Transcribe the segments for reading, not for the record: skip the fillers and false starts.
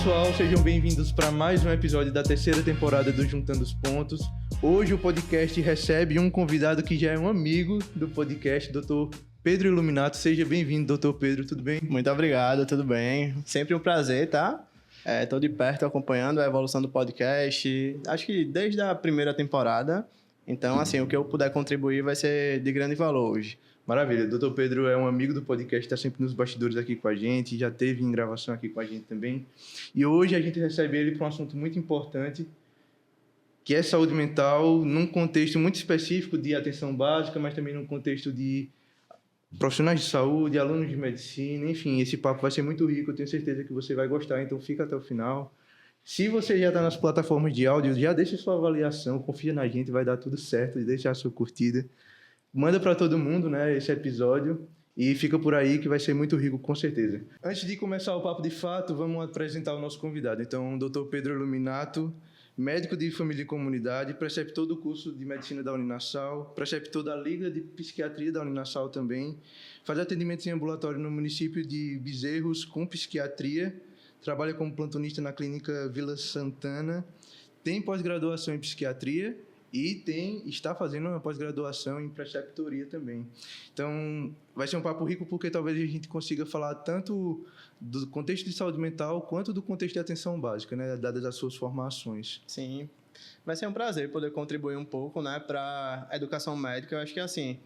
pessoal, sejam bem-vindos para mais um episódio da terceira temporada do Juntando os Pontos. Hoje o podcast recebe um convidado que já é um amigo do podcast, Dr. Pedro Iluminato. Seja bem-vindo, Dr. Pedro, tudo bem? Muito obrigado, tudo bem. Sempre um prazer, tá? Estou de perto acompanhando a evolução do podcast, acho que desde a primeira temporada. Então, assim, o que eu puder contribuir vai ser de grande valor hoje. Maravilha, Dr. Pedro é um amigo do podcast, está sempre nos bastidores aqui com a gente, já teve em gravação aqui com a gente também. E hoje a gente recebe ele para um assunto muito importante, que é saúde mental, num contexto muito específico de atenção básica, mas também num contexto de profissionais de saúde, alunos de medicina, enfim, esse papo vai ser muito rico, eu tenho certeza que você vai gostar, então fica até o final. Se você já está nas plataformas de áudio, já deixa sua avaliação, confia na gente, vai dar tudo certo, deixa a sua curtida. Manda para todo mundo, né, esse episódio e fica por aí que vai ser muito rico, com certeza. Antes de começar o papo de fato, vamos apresentar o nosso convidado. Então, o Dr. Pedro Iluminato, médico de família e comunidade, preceptor do curso de medicina da Uninasal, preceptor da Liga de Psiquiatria da Uninasal também, faz atendimentos em ambulatório no município de Bezerros com psiquiatria, trabalha como plantonista na clínica Vila Santana, tem pós-graduação em psiquiatria e está fazendo uma pós-graduação em preceptoria também. Então, vai ser um papo rico porque talvez a gente consiga falar tanto do contexto de saúde mental quanto do contexto de atenção básica, né, dadas as suas formações. Sim, vai ser um prazer poder contribuir um pouco, né, para a educação médica. Eu acho que, assim,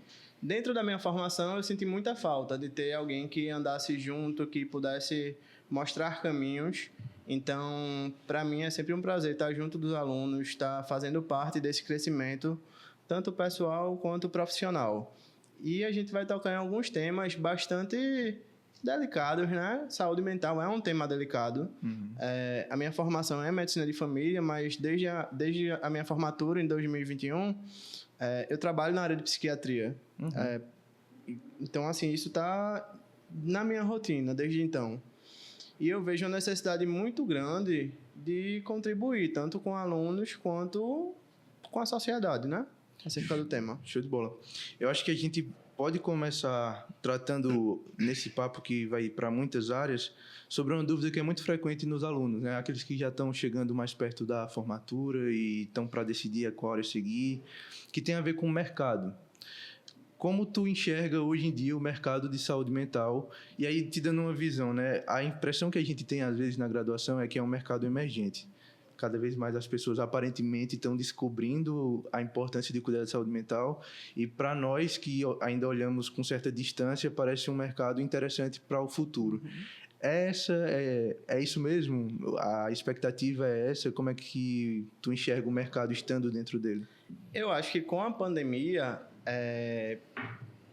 dentro da minha formação, eu senti muita falta de ter alguém que andasse junto, que pudesse mostrar caminhos. Então, para mim é sempre um prazer estar junto dos alunos, estar fazendo parte desse crescimento, tanto pessoal quanto profissional. E a gente vai tocar em alguns temas bastante delicados, né? Saúde mental é um tema delicado. A minha formação é medicina de família, mas desde a minha formatura, em 2021, eu trabalho na área de psiquiatria. Então, assim, isso está na minha rotina desde então. E eu vejo uma necessidade muito grande de contribuir, tanto com alunos quanto com a sociedade, né? Acerca do tema. Show de bola. Eu acho que a gente pode começar tratando nesse papo que vai para muitas áreas sobre uma dúvida que é muito frequente nos alunos, né? Aqueles que já estão chegando mais perto da formatura e estão para decidir a qual área seguir, que tem a ver com o mercado. Como tu enxerga hoje em dia o mercado de saúde mental? E aí, te dando uma visão, né? A impressão que a gente tem, às vezes, na graduação é que é um mercado emergente. Cada vez mais as pessoas, aparentemente, estão descobrindo a importância de cuidar da saúde mental. E para nós, que ainda olhamos com certa distância, parece um mercado interessante para o futuro. É isso mesmo? A expectativa é essa? Como é que tu enxerga o mercado estando dentro dele? Eu acho que com a pandemia,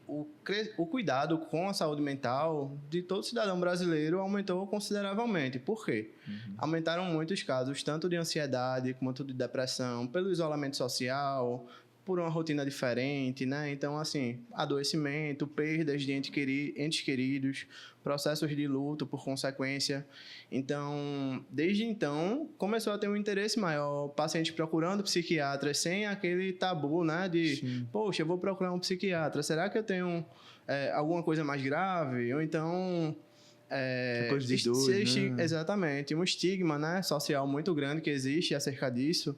o cuidado com a saúde mental de todo cidadão brasileiro aumentou consideravelmente. Por quê? Aumentaram muito os casos, tanto de ansiedade quanto de depressão, pelo isolamento social, por uma rotina diferente, né? Então, assim, adoecimento, perdas de entes queridos, processos de luto por consequência. Então, desde então, começou a ter um interesse maior, pacientes procurando psiquiatras sem aquele tabu, né? Poxa, eu vou procurar um psiquiatra, será que eu tenho alguma coisa mais grave? Ou então... coisa de dois, né? Exatamente, um estigma, né, social muito grande que existe acerca disso.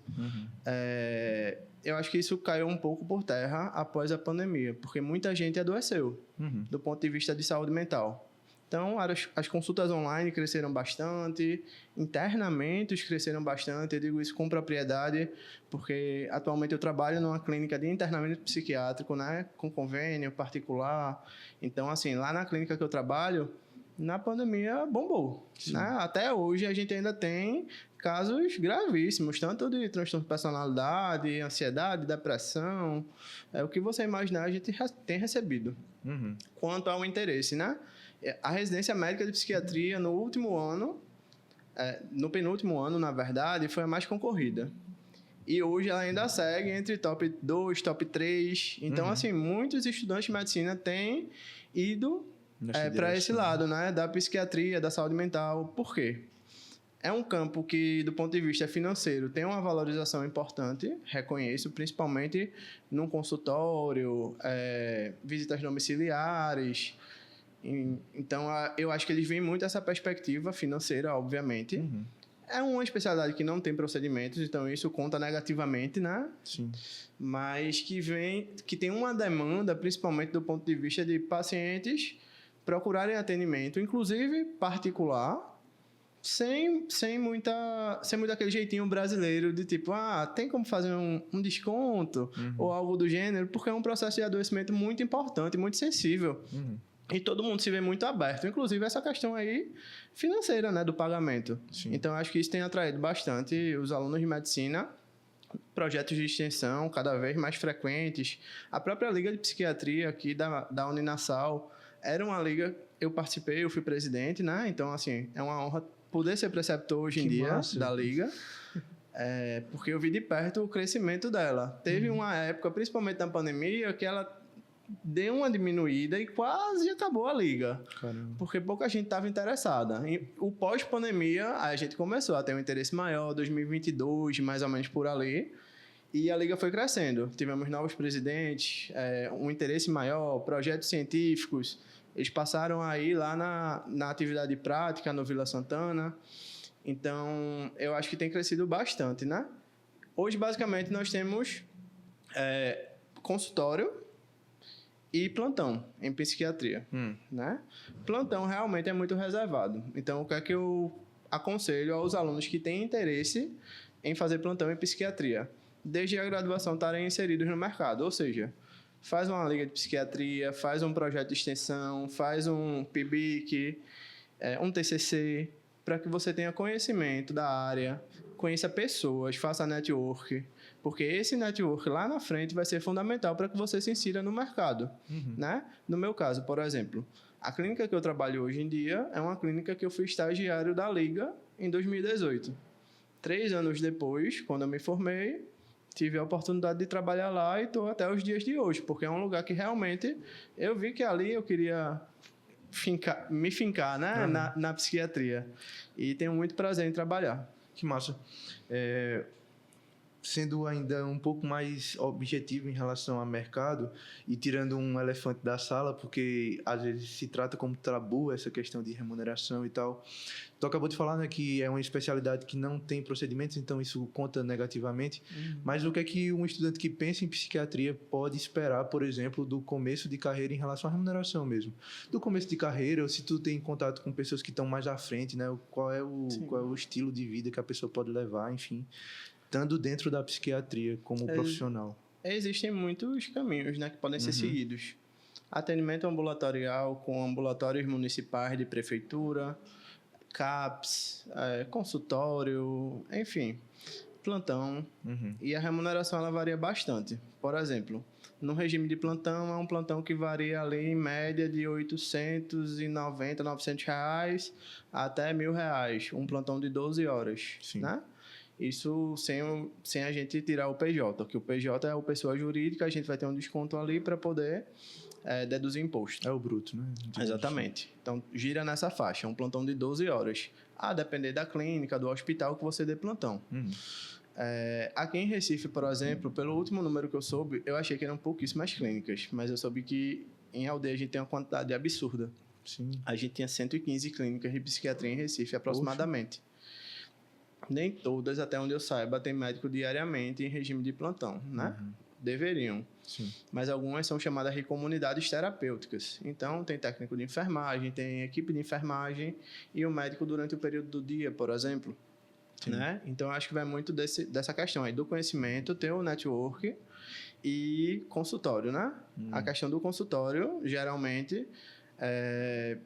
Eu acho que isso caiu um pouco por terra após a pandemia, porque muita gente adoeceu do ponto de vista de saúde mental. Então, as consultas online cresceram bastante, internamentos cresceram bastante, eu digo isso com propriedade, porque atualmente eu trabalho numa clínica de internamento psiquiátrico, né, com convênio particular. Então, assim, lá na clínica que eu trabalho, na pandemia bombou, né? Até hoje a gente ainda tem casos gravíssimos, tanto de transtorno de personalidade, ansiedade, depressão, o que você imaginar a gente tem recebido. Quanto ao interesse, né? A residência médica de psiquiatria no último ano, no penúltimo ano, na verdade, foi a mais concorrida. E hoje ela ainda segue entre top 2, top 3. Então, assim, muitos estudantes de medicina têm ido para esse lado, né, da psiquiatria, da saúde mental. Por quê? É um campo que, do ponto de vista financeiro, tem uma valorização importante, reconheço, principalmente num consultório, visitas domiciliares. Então, eu acho que eles veem muito essa perspectiva financeira, obviamente, É uma especialidade que não tem procedimentos, então isso conta negativamente, né? Sim. Mas que tem uma demanda, principalmente do ponto de vista de pacientes procurarem atendimento, inclusive particular, sem muito aquele jeitinho brasileiro de tipo, tem como fazer um desconto ou algo do gênero, porque é um processo de adoecimento muito importante, muito sensível. E todo mundo se vê muito aberto, inclusive essa questão aí financeira, né, do pagamento. Sim. Então, acho que isso tem atraído bastante os alunos de medicina, projetos de extensão cada vez mais frequentes. A própria Liga de Psiquiatria aqui da Uninasal era uma liga, eu participei, eu fui presidente, né? Então, assim, é uma honra poder ser preceptor hoje em dia massa. da liga. Porque eu vi de perto o crescimento dela. Teve uma época, principalmente na pandemia, que ela deu uma diminuída e quase acabou a liga. Caramba. Porque pouca gente estava interessada. O pós-pandemia, a gente começou a ter um interesse maior, 2022, mais ou menos por ali, e a liga foi crescendo. Tivemos novos presidentes, um interesse maior, projetos científicos. Eles passaram aí lá na atividade prática, no Vila Santana. Então, eu acho que tem crescido bastante, né? Hoje, basicamente, nós temos consultório e plantão em psiquiatria, né? Plantão realmente é muito reservado. Então, o que é que eu aconselho aos alunos que têm interesse em fazer plantão em psiquiatria? Desde a graduação estarem inseridos no mercado, ou seja, faz uma liga de psiquiatria, faz um projeto de extensão, faz um PIBIC, um TCC, para que você tenha conhecimento da área, conheça pessoas, faça network, porque esse network lá na frente vai ser fundamental para que você se insira no mercado, né? No meu caso, por exemplo, a clínica que eu trabalho hoje em dia é uma clínica que eu fui estagiário da Liga em 2018. 3 anos depois, quando eu me formei, tive a oportunidade de trabalhar lá e estou até os dias de hoje, porque é um lugar que realmente eu vi que ali eu queria me fincar, né? Na psiquiatria. E tenho muito prazer em trabalhar. Que massa. Sendo ainda um pouco mais objetivo em relação ao mercado e tirando um elefante da sala, porque às vezes se trata como tabu essa questão de remuneração e tal. Tu acabou de falar, né, que é uma especialidade que não tem procedimentos, então isso conta negativamente. Mas o que é que um estudante que pensa em psiquiatria pode esperar, por exemplo, do começo de carreira em relação à remuneração mesmo? Do começo de carreira, ou se tu tem contato com pessoas que estão mais à frente, né, qual é o estilo de vida que a pessoa pode levar, enfim, estando dentro da psiquiatria como profissional? Existem muitos caminhos, né, que podem ser seguidos. Atendimento ambulatorial com ambulatórios municipais de prefeitura, CAPS, consultório, enfim, plantão. E a remuneração ela varia bastante. Por exemplo, no regime de plantão, é um plantão que varia ali em média de R$890, R$900 até R$1.000, um plantão de 12 horas, né? Isso sem a gente tirar o PJ, que o PJ é a pessoa jurídica, a gente vai ter um desconto ali para poder deduzir imposto. É o bruto, né? Exatamente. Então, gira nessa faixa, um plantão de 12 horas. A depender da clínica, do hospital que você dê plantão. Aqui em Recife, por exemplo, pelo último número que eu soube, eu achei que eram pouquíssimas clínicas, mas eu soube que em Aldeia a gente tem uma quantidade absurda. Sim. A gente tinha 115 clínicas de psiquiatria em Recife, aproximadamente. Nem todas, até onde eu saiba, tem médico diariamente em regime de plantão, né? Deveriam. Sim. Mas algumas são chamadas de comunidades terapêuticas. Então, tem técnico de enfermagem, tem equipe de enfermagem e o médico durante o período do dia, por exemplo. Né? Então, acho que vai muito dessa questão aí do conhecimento, ter o network e consultório, né? A questão do consultório, geralmente,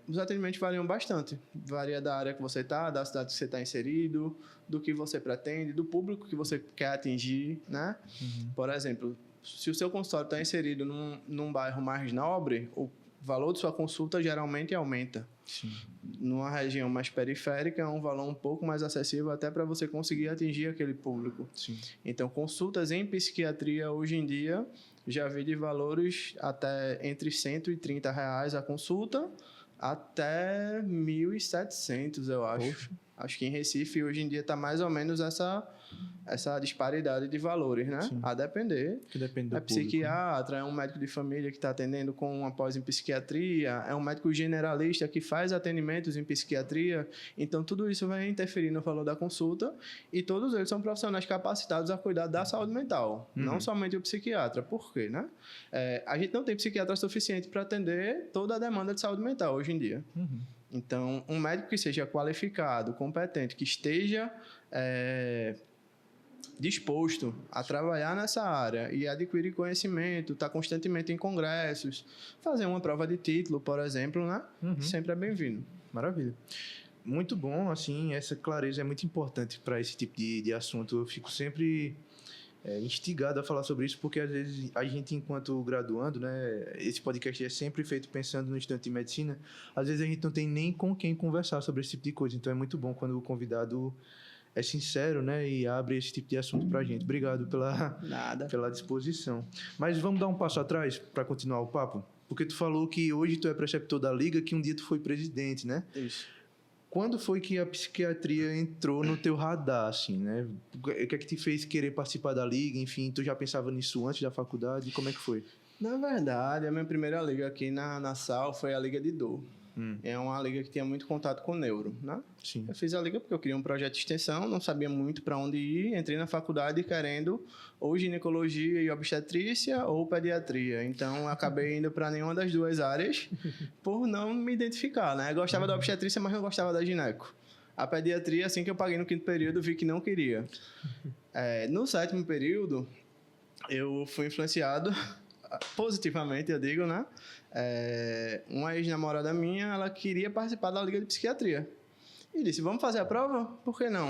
os atendimentos variam bastante. Varia da área que você está, da cidade que você está inserido, do que você pretende, do público que você quer atingir, né? Por exemplo, se o seu consultório está inserido num bairro mais nobre, o valor de sua consulta geralmente aumenta. Sim. Numa região mais periférica, é um valor um pouco mais acessível até para você conseguir atingir aquele público. Sim. Então, consultas em psiquiatria hoje em dia já vi de valores até entre R$130 a consulta até 1.700, eu acho. Poxa. Acho que em Recife, hoje em dia, está mais ou menos essa disparidade de valores, né? Sim. A depender. Que depende do É público, psiquiatra, é um médico de família que está atendendo com uma pós em psiquiatria, é um médico generalista que faz atendimentos em psiquiatria. Então, tudo isso vai interferir no valor da consulta e todos eles são profissionais capacitados a cuidar da saúde mental, não somente o psiquiatra. Por quê, né? A gente não tem psiquiatra suficiente para atender toda a demanda de saúde mental hoje em dia. Então, um médico que seja qualificado, competente, que esteja disposto a trabalhar nessa área e adquirir conhecimento, estar constantemente em congressos, fazer uma prova de título, por exemplo, né? Sempre é bem-vindo. Maravilha. Muito bom, assim, essa clareza é muito importante para esse tipo de assunto. Eu fico sempre instigado a falar sobre isso, porque às vezes a gente, enquanto graduando, né, esse podcast é sempre feito pensando no estudante de medicina, às vezes a gente não tem nem com quem conversar sobre esse tipo de coisa, então é muito bom quando o convidado é sincero, né, e abre esse tipo de assunto pra gente. Obrigado pela disposição. Mas vamos dar um passo atrás para continuar o papo? Porque tu falou que hoje tu é preceptor da Liga, que um dia tu foi presidente, né? Isso. Quando foi que a psiquiatria entrou no teu radar, assim, né? O que é que te fez querer participar da Liga? Enfim, tu já pensava nisso antes da faculdade? Como é que foi? Na verdade, a minha primeira liga aqui na SAL foi a Liga de Dor. É uma liga que tinha muito contato com neuro, né? Sim. Eu fiz a liga porque eu queria um projeto de extensão, não sabia muito para onde ir, entrei na faculdade querendo ou ginecologia e obstetrícia ou pediatria. Então, acabei indo para nenhuma das duas áreas por não me identificar, né? Eu gostava da obstetrícia, mas não gostava da gineco. A pediatria, assim que eu paguei no 5º período, vi que não queria. No 7º período, eu fui influenciado positivamente, eu digo, né? Uma ex-namorada minha, ela queria participar da Liga de Psiquiatria. E disse, vamos fazer a prova? Por que não?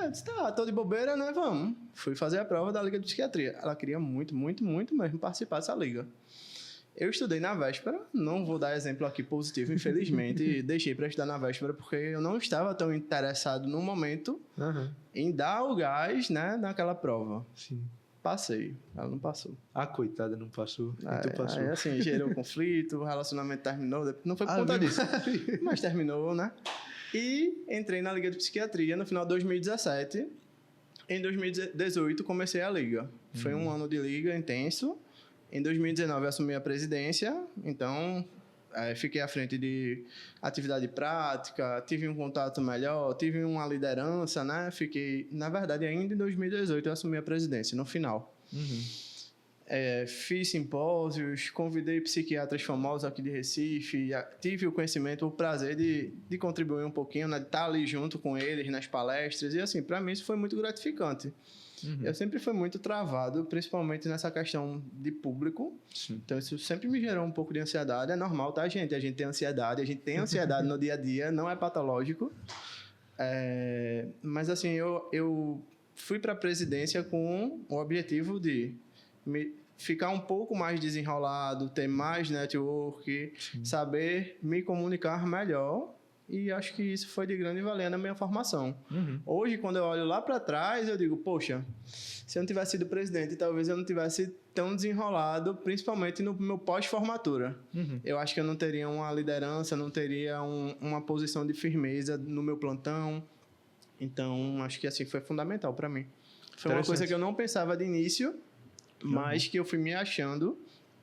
Eu disse, tá, tô de bobeira, né? Vamos. Fui fazer a prova da Liga de Psiquiatria. Ela queria muito, muito, muito mesmo participar dessa liga. Eu estudei na véspera, não vou dar exemplo aqui positivo, infelizmente, deixei para estudar na véspera porque eu não estava tão interessado no momento em dar o gás, né, naquela prova. Sim. Passei, ela não passou. Ah, coitada, não passou. E tu passou. Aí, assim, gerou conflito, o relacionamento terminou. Não foi por conta disso, mas terminou, né? E entrei na Liga de Psiquiatria no final de 2017. Em 2018, comecei a Liga. Foi um ano de Liga intenso. Em 2019, assumi a presidência. Então, fiquei à frente de atividade prática, tive um contato melhor, tive uma liderança, né? Fiquei, na verdade, ainda em 2018 eu assumi a presidência, no final. Fiz simpósios, convidei psiquiatras famosos aqui de Recife, tive o conhecimento, o prazer de contribuir um pouquinho, né? De estar ali junto com eles nas palestras, e assim, para mim isso foi muito gratificante. Eu sempre fui muito travado, principalmente nessa questão de público. Sim. Então, isso sempre me gerou um pouco de ansiedade. É normal, tá, gente? A gente tem ansiedade no dia a dia, não é patológico. Mas, assim, eu fui para a presidência com o objetivo de ficar um pouco mais desenrolado, ter mais network, saber me comunicar melhor. E acho que isso foi de grande valia na minha formação. Hoje, quando eu olho lá para trás, eu digo, poxa, se eu não tivesse sido presidente, talvez eu não tivesse tão desenrolado, principalmente no meu pós-formatura. Eu acho que eu não teria uma liderança, não teria uma posição de firmeza no meu plantão. Então, acho que assim foi fundamental para mim. Foi uma coisa que eu não pensava de início, mas que eu fui me achando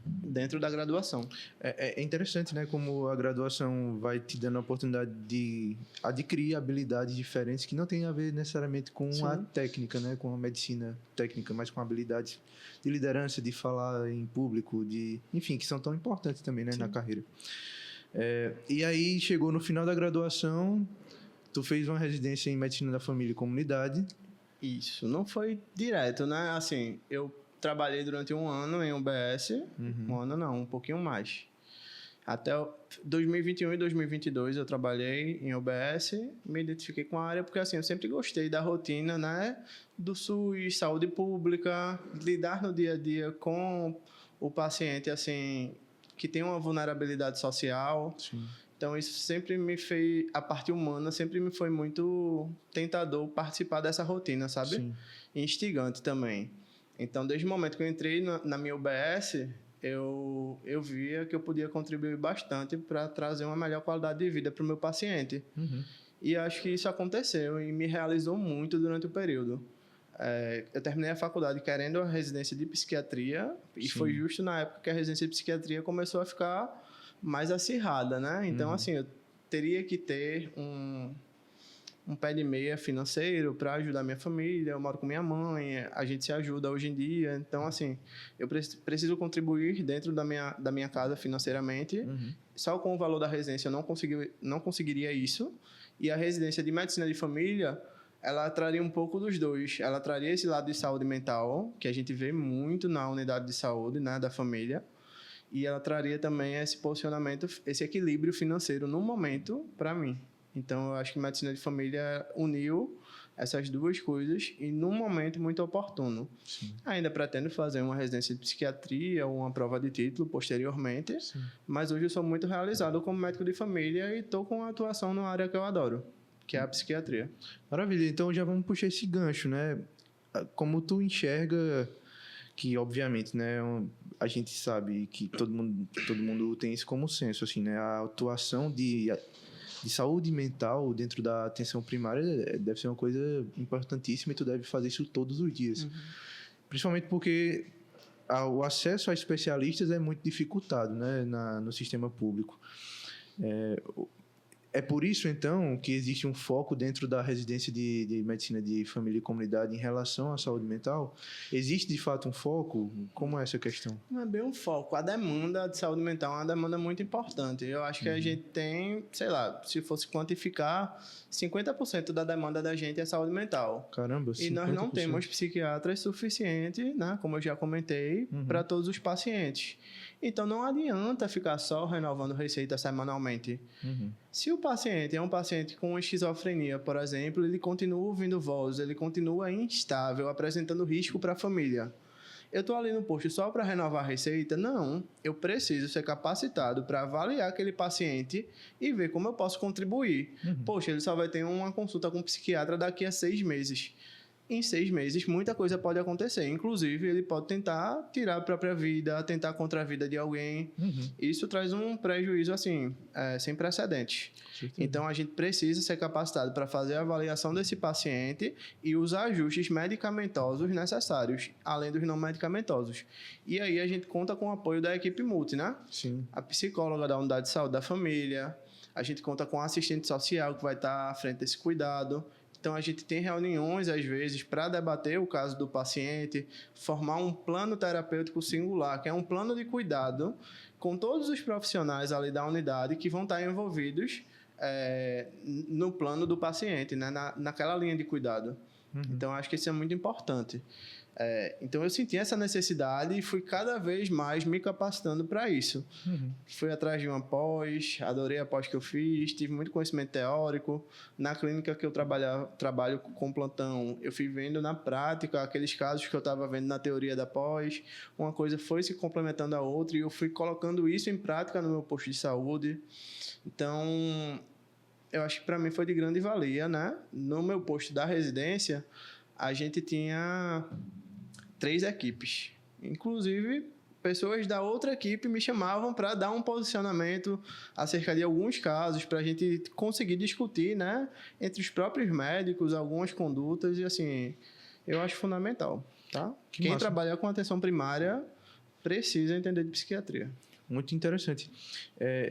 dentro da graduação. É interessante, né, como a graduação vai te dando a oportunidade de adquirir habilidades diferentes que não tem a ver necessariamente com a técnica, né, com a medicina técnica, mas com habilidades de liderança, de falar em público, enfim, que são tão importantes também, né, na carreira. E aí chegou no final da graduação, tu fez uma residência em medicina da família e comunidade. Isso, não foi direto, né, assim, eu trabalhei durante um ano em UBS, um ano não, um pouquinho mais. Até 2021 e 2022 eu trabalhei em UBS, me identifiquei com a área porque assim, eu sempre gostei da rotina, né, do SUS, saúde pública, lidar no dia a dia com o paciente assim, que tem uma vulnerabilidade social. Sim. Então isso sempre me fez, a parte humana sempre me foi muito tentador participar dessa rotina, sabe? Sim. Instigante também. Então, desde o momento que eu entrei na minha UBS, eu via que eu podia contribuir bastante para trazer uma melhor qualidade de vida para o meu paciente. E acho que isso aconteceu e me realizou muito durante o período. Eu terminei a faculdade querendo a residência de psiquiatria e foi justo na época que a residência de psiquiatria começou a ficar mais acirrada, né? Então, assim, eu teria que ter um pé de meia financeiro para ajudar minha família. Eu moro com minha mãe, a gente se ajuda hoje em dia. Então, assim, eu preciso contribuir dentro da minha casa financeiramente. Só com o valor da residência eu não conseguiria isso. E a residência de medicina de família, ela traria um pouco dos dois. Ela traria esse lado de saúde mental, que a gente vê muito na unidade de saúde, né, da família. E ela traria também esse posicionamento, esse equilíbrio financeiro no momento para mim. Então, eu acho que medicina de família uniu essas duas coisas e num momento muito oportuno. Sim. Ainda pretendo fazer uma residência de psiquiatria ou uma prova de título posteriormente, sim, mas hoje eu sou muito realizado como médico de família e estou com atuação numa área que eu adoro, que é a psiquiatria. Maravilha. Então, já vamos puxar esse gancho, né? Como tu enxerga que, obviamente, né, a gente sabe que todo mundo tem isso como senso, assim, né? A atuação de saúde mental dentro da atenção primária deve ser uma coisa importantíssima e tu deve fazer isso todos os dias. Principalmente porque o acesso a especialistas é muito dificultado, né, no sistema público. É por isso, então, que existe um foco dentro da residência de medicina de família e comunidade em relação à saúde mental? Existe, de fato, um foco? Como é essa questão? Não é bem um foco. A demanda de saúde mental é uma demanda muito importante. Eu acho que a gente tem, sei lá, se fosse quantificar, 50% da demanda da gente é saúde mental. Caramba, 50%. E nós não temos psiquiatras suficientes, né, como eu já comentei, para todos os pacientes. Então, não adianta ficar só renovando receita semanalmente. Se o paciente é um paciente com esquizofrenia, por exemplo, ele continua ouvindo voz, ele continua instável, apresentando risco para a família. Eu estou ali no posto só para renovar a receita? Não, eu preciso ser capacitado para avaliar aquele paciente e ver como eu posso contribuir. Poxa, ele só vai ter uma consulta com um psiquiatra daqui a 6 meses. Em 6 meses, muita coisa pode acontecer. Inclusive, ele pode tentar tirar a própria vida, tentar contra a vida de alguém. Isso traz um prejuízo, assim, sem precedentes. Então, a gente precisa ser capacitado para fazer a avaliação desse paciente e os ajustes medicamentosos necessários, além dos não medicamentosos. E aí, a gente conta com o apoio da equipe multi, né? Sim. A psicóloga da unidade de saúde da família. A gente conta com a assistente social que vai estar à frente desse cuidado. Então, a gente tem reuniões, às vezes, para debater o caso do paciente, formar um plano terapêutico singular, que é um plano de cuidado com todos os profissionais ali da unidade que vão estar envolvidos no plano do paciente, né? Naquela linha de cuidado. Então, acho que isso é muito importante. Então, eu senti essa necessidade e fui cada vez mais me capacitando para isso. Fui atrás de uma pós, adorei a pós que eu fiz, tive muito conhecimento teórico. Na clínica que eu trabalho com plantão, eu fui vendo na prática aqueles casos que eu estava vendo na teoria da pós. Uma coisa foi se complementando a outra e eu fui colocando isso em prática no meu posto de saúde. Então, eu acho que para mim foi de grande valia, né? No meu posto da residência, a gente tinha 3 equipes. Inclusive, pessoas da outra equipe me chamavam para dar um posicionamento acerca de alguns casos, para a gente conseguir discutir, né, entre os próprios médicos, algumas condutas, e assim, eu acho fundamental, tá? Quem trabalha com atenção primária precisa entender de psiquiatria. Muito interessante.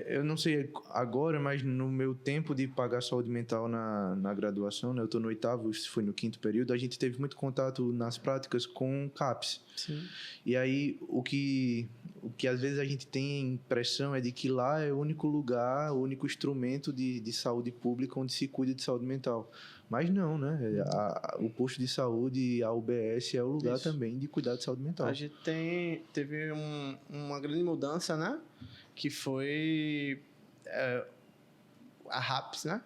Eu não sei agora, mas no meu tempo de pagar saúde mental na graduação, né, eu estou no 8º, isso foi no 5º período, a gente teve muito contato nas práticas com CAPS. Sim. E aí, o que às vezes a gente tem a impressão é de que lá é o único lugar, o único instrumento de saúde pública onde se cuida de saúde mental. Mas não, né? O posto de saúde, a UBS é o lugar também de cuidar de saúde mental. A gente teve uma grande mudança, né? Que foi a RAPS, né?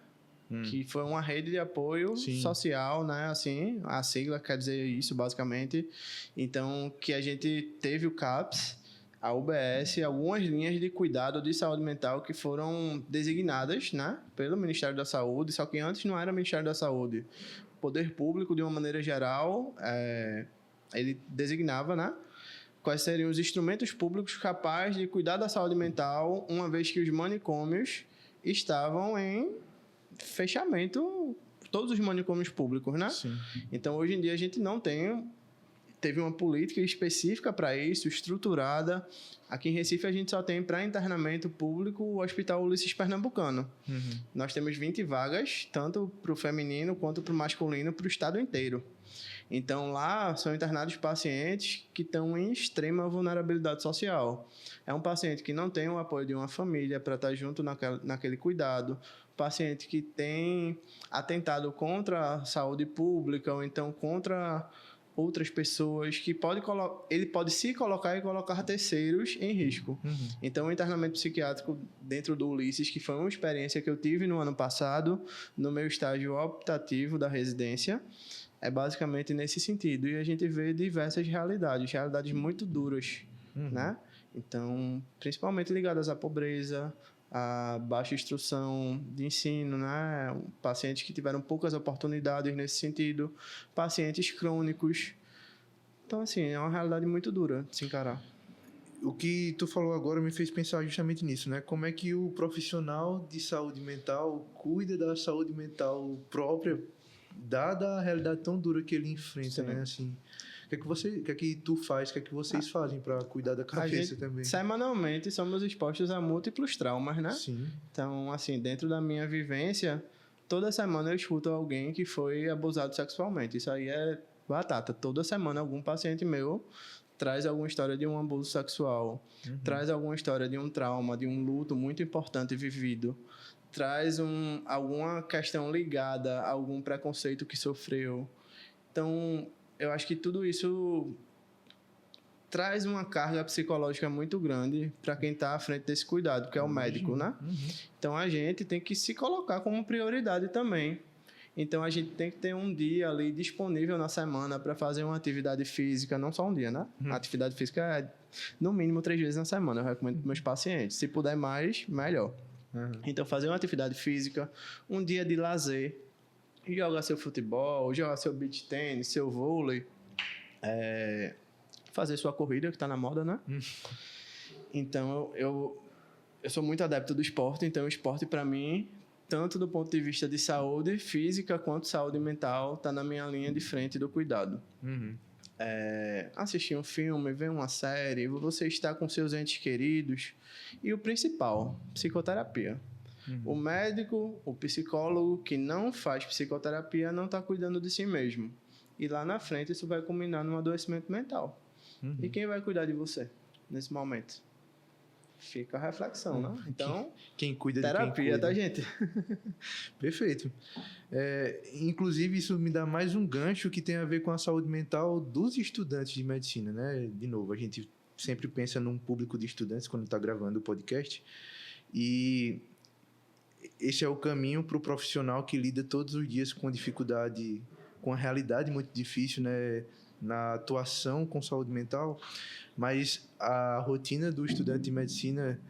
Que foi uma rede de apoio social, né? Assim, a sigla quer dizer isso, basicamente. Então, que a gente teve o CAPS, a UBS, algumas linhas de cuidado de saúde mental que foram designadas, né, pelo Ministério da Saúde, só que antes não era Ministério da Saúde. O poder público, de uma maneira geral, ele designava, né, quais seriam os instrumentos públicos capazes de cuidar da saúde mental, uma vez que os manicômios estavam em fechamento, todos os manicômios públicos, né? Sim. Então, hoje em dia, a gente não teve uma política específica para isso, estruturada. Aqui em Recife, a gente só tem para internamento público o Hospital Ulisses Pernambucano. Nós temos 20 vagas, tanto para o feminino quanto para o masculino, para o estado inteiro. Então, lá são internados pacientes que estão em extrema vulnerabilidade social. É um paciente que não tem o apoio de uma família para estar junto naquele cuidado, paciente que tem atentado contra a saúde pública ou então contra outras pessoas, que ele pode se colocar e colocar terceiros em risco. Então, o internamento psiquiátrico dentro do Ulisses, que foi uma experiência que eu tive no ano passado, no meu estágio optativo da residência, é basicamente nesse sentido. E a gente vê diversas realidades muito duras, né? Então, principalmente ligadas à pobreza, à baixa instrução de ensino, né? Pacientes que tiveram poucas oportunidades nesse sentido, pacientes crônicos. Então, assim, é uma realidade muito dura de se encarar. O que tu falou agora me fez pensar justamente nisso, né? Como é que o profissional de saúde mental cuida da saúde mental própria, dada a realidade tão dura que ele enfrenta, né? Assim, o que é que tu faz, o que é que vocês fazem para cuidar da cabeça também? Semanalmente somos expostos a múltiplos traumas, né? Sim. Então, assim, dentro da minha vivência, toda semana eu escuto alguém que foi abusado sexualmente. Isso aí é batata. Toda semana algum paciente meu traz alguma história de um abuso sexual, traz alguma história de um trauma, de um luto muito importante vivido, traz alguma questão ligada a algum preconceito que sofreu. Então, eu acho que tudo isso traz uma carga psicológica muito grande para quem está à frente desse cuidado, que é o médico, né? Então, a gente tem que se colocar como prioridade também. Então, a gente tem que ter um dia ali disponível na semana para fazer uma atividade física, não só um dia, né? A atividade física é, no mínimo, 3 vezes na semana. Eu recomendo para meus pacientes. Se puder mais, melhor. Então, fazer uma atividade física, um dia de lazer, jogar seu futebol, jogar seu beach tênis, seu vôlei, fazer sua corrida, que está na moda, né? Então, eu sou muito adepto do esporte, então o esporte, para mim, tanto do ponto de vista de saúde física quanto saúde mental, está na minha linha de frente do cuidado. Assistir um filme, ver uma série, você estar com seus entes queridos e o principal, psicoterapia. O médico, o psicólogo que não faz psicoterapia não está cuidando de si mesmo. E lá na frente isso vai culminar num adoecimento mental. E quem vai cuidar de você nesse momento? Fica a reflexão, né? Então, quem cuida de terapia, quem cuida. Tá, gente? Perfeito. Inclusive, isso me dá mais um gancho que tem a ver com a saúde mental dos estudantes de medicina, né? De novo, a gente sempre pensa num público de estudantes quando está gravando o podcast. E esse é o caminho para o profissional que lida todos os dias com a dificuldade, com a realidade muito difícil, né? Na atuação com saúde mental. Mas a rotina do estudante de medicina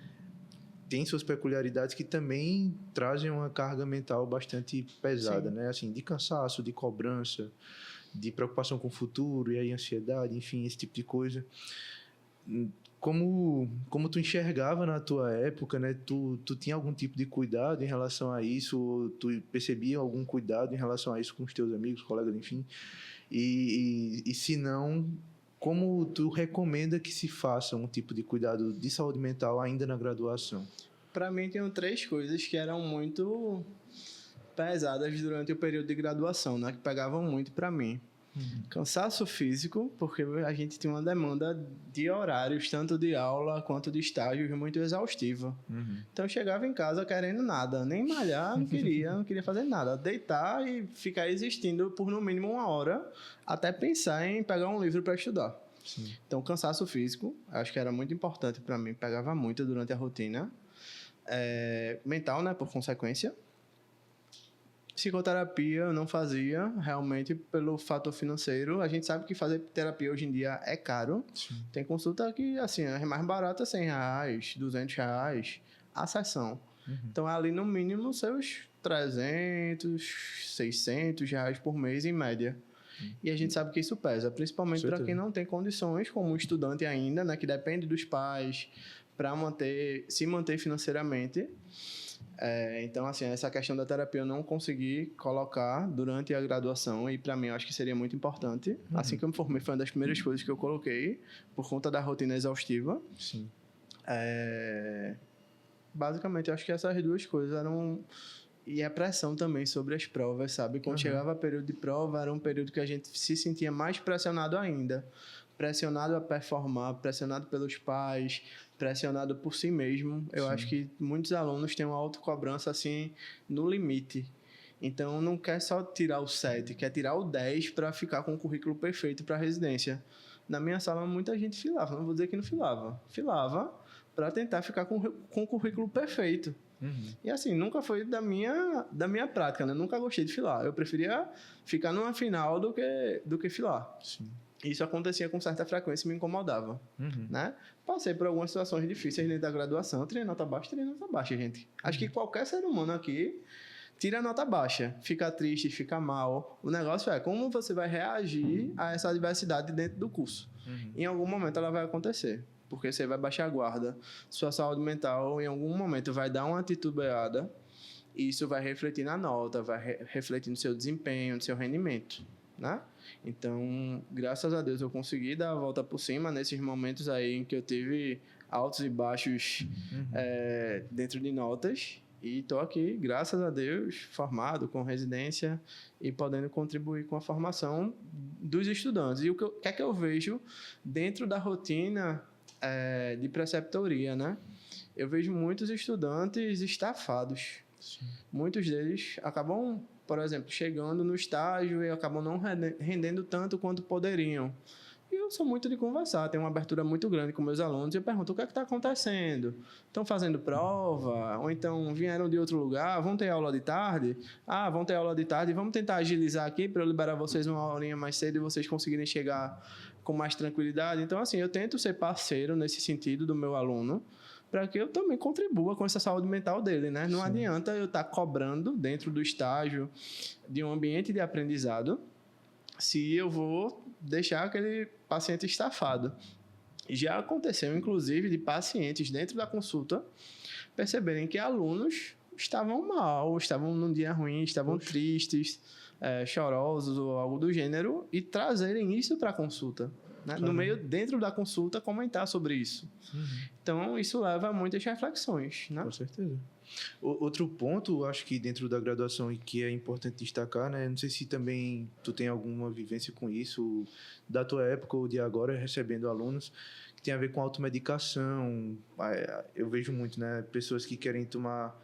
tem suas peculiaridades que também trazem uma carga mental bastante pesada, né? Assim, de cansaço, de cobrança, de preocupação com o futuro, e aí ansiedade, enfim, esse tipo de coisa. Como tu enxergava na tua época, né? Tu tinha algum tipo de cuidado em relação a isso? Ou tu percebia algum cuidado em relação a isso com os teus amigos, colegas, enfim? E se não, como tu recomenda que se faça um tipo de cuidado de saúde mental ainda na graduação? Para mim, tem 3 coisas que eram muito pesadas durante o período de graduação, né? Que pegavam muito para mim. Cansaço físico, porque a gente tinha uma demanda de horários, tanto de aula quanto de estágios, muito exaustiva. Então, eu chegava em casa querendo nada, nem malhar, não queria fazer nada. Deitar e ficar existindo por no mínimo 1 hora, até pensar em pegar um livro para estudar. Então, cansaço físico, acho que era muito importante para mim, pegava muito durante a rotina. Mental, né, por consequência. Psicoterapia eu não fazia, realmente, pelo fator financeiro. A gente sabe que fazer terapia hoje em dia é caro. Tem consulta que, assim, é mais barata, R$100, R$200 a sessão. Então, é ali, no mínimo, seus R$300, R$600 por mês, em média. E a gente sabe que isso pesa, principalmente para quem não tem condições, como estudante ainda, né, que depende dos pais para se manter financeiramente. Então, assim, essa questão da terapia eu não consegui colocar durante a graduação e, para mim, eu acho que seria muito importante. Assim que eu me formei, foi uma das primeiras coisas que eu coloquei por conta da rotina exaustiva. Sim. Basicamente, eu acho que essas duas coisas eram... E a pressão também sobre as provas, sabe? Quando chegava o período de prova, era um período que a gente se sentia mais pressionado ainda. Pressionado a performar, pressionado pelos pais, pressionado por si mesmo. Eu acho que muitos alunos têm uma autocobrança, assim, no limite. Então, não quer só tirar o 7, quer tirar o 10 para ficar com o currículo perfeito para a residência. Na minha sala, muita gente filava. Não vou dizer que não filava. Filava para tentar ficar com o currículo perfeito. E assim, nunca foi da minha prática, né? Nunca gostei de filar. Eu preferia ficar numa final do que filar. Sim. Isso acontecia com certa frequência e me incomodava, né? Passei por algumas situações difíceis dentro da graduação. Tirei nota baixa, gente. Acho que qualquer ser humano aqui tira nota baixa, fica triste, fica mal. O negócio é como você vai reagir a essa adversidade dentro do curso. Em algum momento ela vai acontecer, porque você vai baixar a guarda, sua saúde mental em algum momento vai dar uma titubeada e isso vai refletir na nota, vai refletir no seu desempenho, no seu rendimento, né? Então, graças a Deus eu consegui dar a volta por cima nesses momentos aí em que eu tive altos e baixos dentro de notas. E estou aqui, graças a Deus, formado com residência e podendo contribuir com a formação dos estudantes. E o que é que eu vejo dentro da rotina de preceptoria, né? Eu vejo muitos estudantes estafados. Sim. Muitos deles acabam, por exemplo, chegando no estágio e acabam não rendendo tanto quanto poderiam. E eu sou muito de conversar, tenho uma abertura muito grande com meus alunos e eu pergunto o que é que está acontecendo? Estão fazendo prova? Ou então vieram de outro lugar? Vão ter aula de tarde? Ah, vão ter aula de tarde. Vamos tentar agilizar aqui para eu liberar vocês uma horinha mais cedo e vocês conseguirem chegar com mais tranquilidade. Então, assim, eu tento ser parceiro nesse sentido do meu aluno para que eu também contribua com essa saúde mental dele, né? Não adianta eu estar cobrando dentro do estágio de um ambiente de aprendizado se eu vou deixar aquele paciente estafado. Já aconteceu, inclusive, de pacientes dentro da consulta perceberem que alunos estavam mal, estavam num dia ruim, estavam tristes, chorosos ou algo do gênero e trazerem isso para a consulta. Né? No meio, dentro da consulta, comentar sobre isso. Então, isso leva a muitas reflexões. Né? Com certeza. Outro ponto, acho que dentro da graduação e que é importante destacar, né? Não sei se também tu tem alguma vivência com isso, da tua época ou de agora, recebendo alunos, que tem a ver com automedicação. Eu vejo muito, né? Pessoas que querem tomar